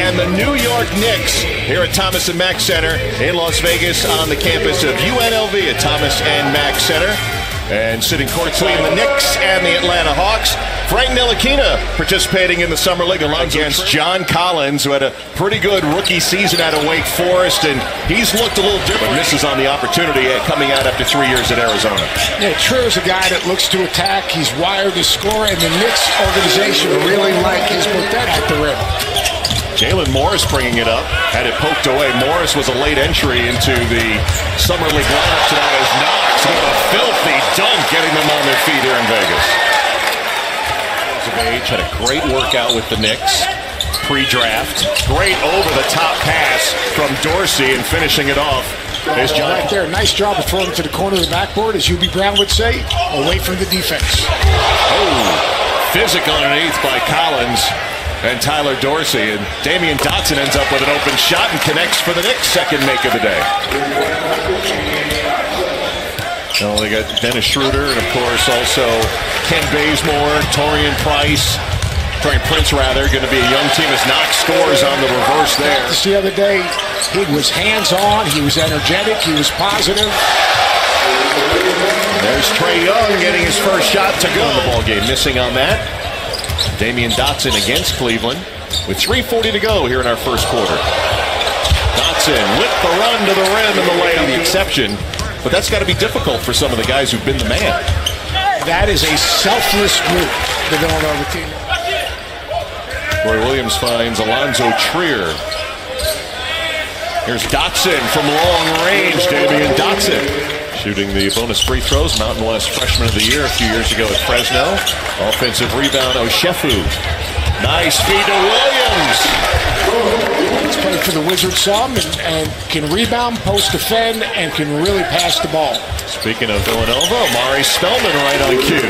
and the New York Knicks here at Thomas & Mack Center in Las Vegas on the campus of UNLV at Thomas & Mack Center. And sitting courtside, the Knicks and the Atlanta Hawks. Frank Ntilikina participating in the Summer League against John Collins, who had a pretty good rookie season out of Wake Forest, and he's looked a little different. But misses on the opportunity coming out after 3 years at Arizona. Yeah, Trier's a guy that looks to attack. He's wired to score, and the Knicks organization really like his that at the rim. Jalen Morris bringing it up, had it poked away. Morris was a late entry into the Summer League lineup tonight as Knox with a filthy dunk, getting them on their feet here in Vegas. Of age, had a great workout with the Knicks pre-draft. Great over-the-top pass from Dorsey and finishing it off. There's John. Right there, nice job of throwing to the corner of the backboard, as UB Brown would say, away from the defense. Oh, physical underneath by Collins and Tyler Dorsey, and Damian Dotson ends up with an open shot and connects for the Knicks' second make of the day. Oh, they got Dennis Schroeder, and of course also Ken Bazemore, Torian Prince, going to be a young team as Knox scores on the reverse there. Just the other day, he was hands-on, he was energetic, he was positive. There's Trae Young getting his first shot to go in the ball game, missing on that. Damian Dotson against Cleveland with 3:40 to go here in our first quarter. Dotson with the run to the rim and the layup, the exception. But that's got to be difficult for some of the guys who've been the man. That is a selfless group, the Villanova team. Roy Williams finds Alonzo Trier. Here's Dotson from long range. Damian Dotson shooting the bonus free throws. Mountain West Freshman of the Year a few years ago at Fresno. Offensive rebound, Oshefu. Nice feed to Williams. He's played for the Wizards some and can rebound, post defend, and can really pass the ball. Speaking of Villanova, Amari Spellman right on cue.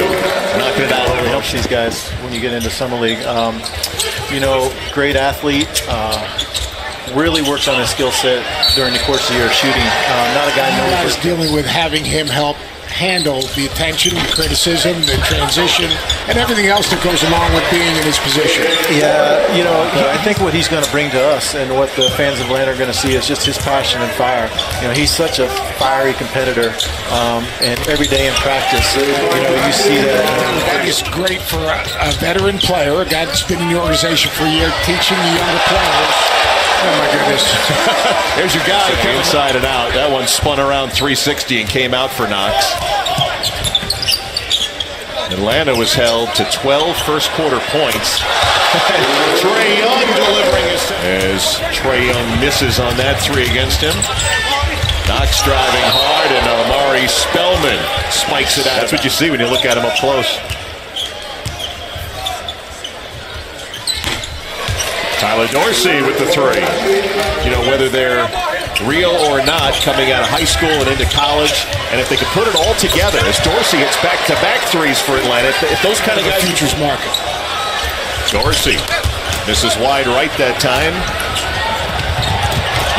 Knocking it out. Really helps these guys when you get into Summer League. You know, great athlete. Really works on his skill set during the course of the year shooting. Not a guy knows dealing with having him help handle the attention, the criticism, the transition, and everything else that goes along with being in his position. Yeah, you know, I think what he's going to bring to us and what the fans of Atlanta are going to see is just his passion and fire. You know, he's such a fiery competitor, and every day in practice, you know, you see that. It's great for a veteran player, a guy that's been in the organization for a year, teaching the younger players. Oh my goodness. There's your guy inside and out. That one spun around 360 and came out for Knox. Atlanta was held to 12 first quarter points. Trae Young delivering as Trae Young misses on that three against him. Knox driving hard, and Amari Spellman spikes it out. That's what you see when you look at him up close. Tyler Dorsey with the three. You know, whether they're real or not, coming out of high school and into college, and if they could put it all together, as Dorsey hits back-to-back threes for Atlanta, if those kind of guys... Futures market. Dorsey misses wide right that time.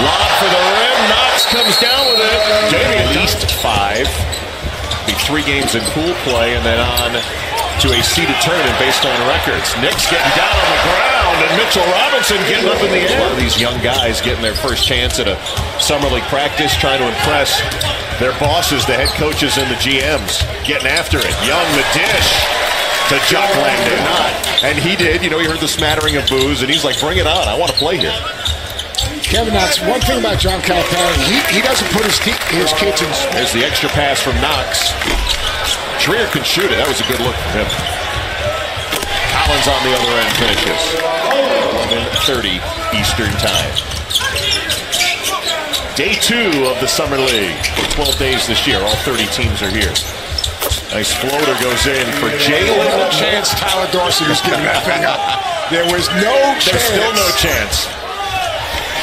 Lob for the rim. Knox comes down with it. At least 5. Be 3 games in pool play, and then on to a seeded tournament based on records. Knicks getting down on the ground, and Mitchell Robinson getting up in the air. A lot of these young guys getting their first chance at a Summer League practice, trying to impress their bosses, the head coaches and the GMs. Getting after it. Young, the dish to Jock Langdon. And he did. You know, he heard the smattering of boos, and he's like, bring it on. I want to play here. Kevin, that's one thing about John Calipari. He doesn't put his kids in. There's the extra pass from Knox. Trier can shoot it. That was a good look for him. Collins on the other end finishes. 11:30 Eastern Time. Day 2 of the Summer League. For 12 days this year. All 30 teams are here. Nice floater goes in for Jalen. No chance Tyler Dorsey was giving that thing up. There was no chance. There's still no chance.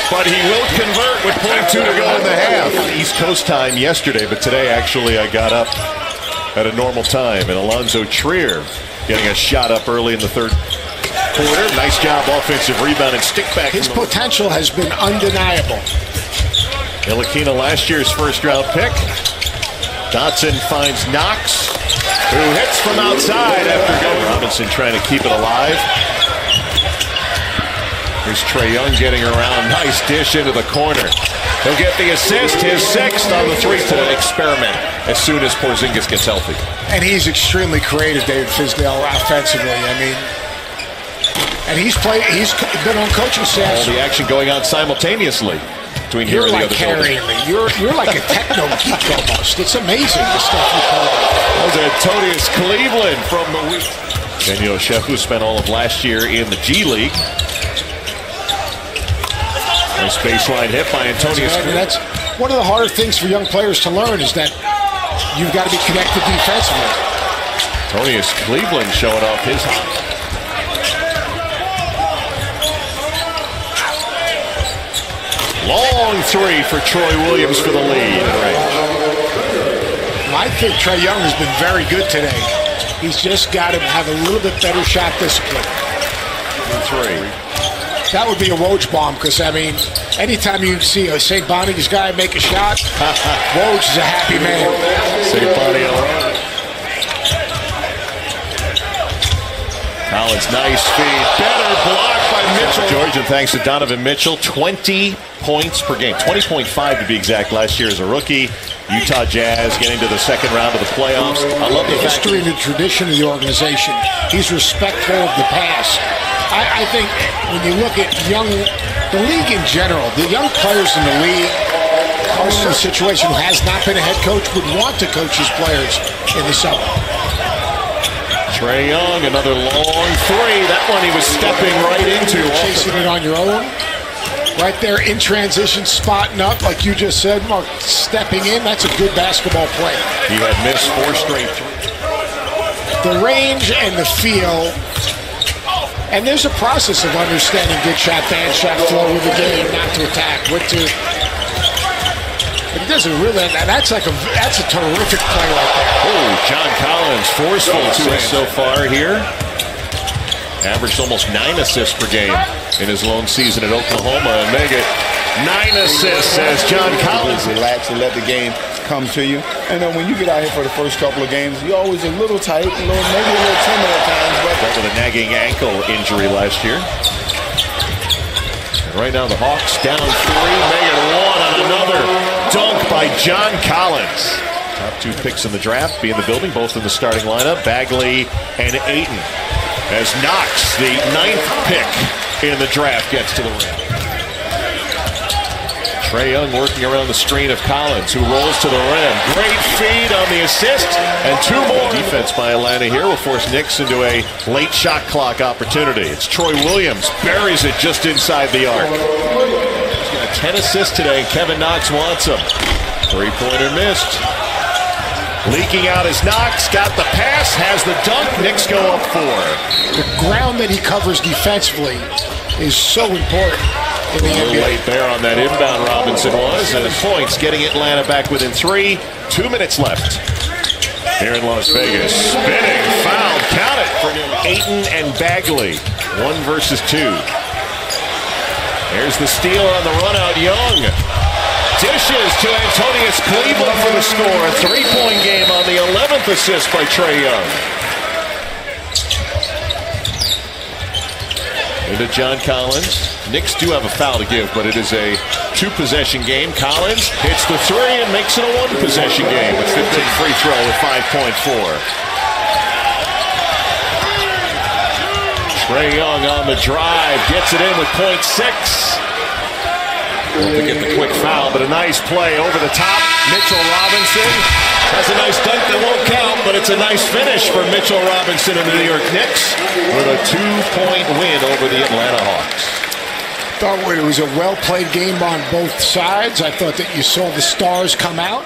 But he will convert with .2 to go in the half. East Coast time yesterday, but today actually I got up at a normal time. And Alonzo Trier getting a shot up early in the third quarter. Nice job, offensive rebound and stick back. His potential has been undeniable. Ntilikina, last year's first-round pick. Dotson finds Knox, who hits from outside after going. Robinson trying to keep it alive. Here's Trae Young getting around. Nice dish into the corner. He'll get the assist, his sixth on the three-point experiment as soon as Porzingis gets healthy. And he's extremely creative, David Fizdale, offensively. I mean, and he's been on coaching staff. All the action going on simultaneously between here and the other building. You're like carrying me. You're like a techno geek almost. It's amazing the stuff you call. That was Antonius Cleveland from the week. Daniel Shefu spent all of last year in the G League. Nice baseline hit by Antonius. That's one of the harder things for young players to learn is that you've got to be connected defensively. Antonius Cleveland showing off his high. Long three for Troy Williams for the lead. I think Trae Young has been very good today. He's just got to have a little bit better shot discipline. Three. That would be a Woj bomb because, I mean, anytime you see a St. Bonnie's guy make a shot, Woj is a happy man. St. Bonnie alone. Collins, nice feed. Better block by Mitchell. Georgia, thanks to Donovan Mitchell, 20 points per game. 20.5 to be exact last year as a rookie. Utah Jazz getting to the second round of the playoffs. I love the history and the tradition of the organization. He's respectful of the past. I think when you look at the league in general, the young players in the league, also in a situation who has not been a head coach, would want to coach his players in the summer. Trae Young, another long three. That one he was stepping right into. Chasing it on your own. Right there in transition, spotting up, like you just said, Mark, stepping in. That's a good basketball play. He had missed 4 straight threes. The range and the feel. And there's a process of understanding good shot, bad shot, flow of the game, not to attack, what to. But he doesn't really. That's a terrific play right there. Oh, John Collins, forceful assists so far here. Averaged almost 9 assists per game in his lone season at Oklahoma, and make it 9 assists as John Collins. Relax and let the game come to you. And then when you get out here for the first couple of games, you're always a little tight, maybe a little timid at times. But with a nagging ankle injury last year. And right now the Hawks down 3, make it 1 on another dunk by John Collins. Top 2 picks in the draft be in the building, both in the starting lineup, Bagley and Ayton. As Knox, the 9th pick in the draft, gets to the rim. Trae Young working around the screen of Collins, who rolls to the rim. Great feed on the assist, and 2 more. Defense by Atlanta here will force Knicks into a late shot clock opportunity. It's Troy Williams, buries it just inside the arc. He's got 10 assists today, and Kevin Knox wants him. 3-pointer missed. Leaking out as Knox, got the pass, has the dunk, Knicks go up 4. The ground that he covers defensively is so important in the NBA. A little late there on that inbound, Robinson was, and his points getting Atlanta back within 3. 2 minutes left here in Las Vegas. Spinning foul, count it for Ayton and Bagley. 1 versus 2. There's the steal on the run out, Young. Dishes to Antonius Cleveland for the score. A 3-point game on the 11th assist by Trae Young. Into John Collins. Knicks do have a foul to give, but it is a 2-possession game. Collins hits the 3 and makes it a 1-possession game with 15 free throw with 5.4. Trae Young on the drive, gets it in with .6. To get the quick foul, but a nice play over the top. Mitchell Robinson has a nice dunk that won't count, but it's a nice finish for Mitchell Robinson and the New York Knicks with a 2-point win over the Atlanta Hawks. Thought it was a well-played game on both sides. I thought that you saw the stars come out.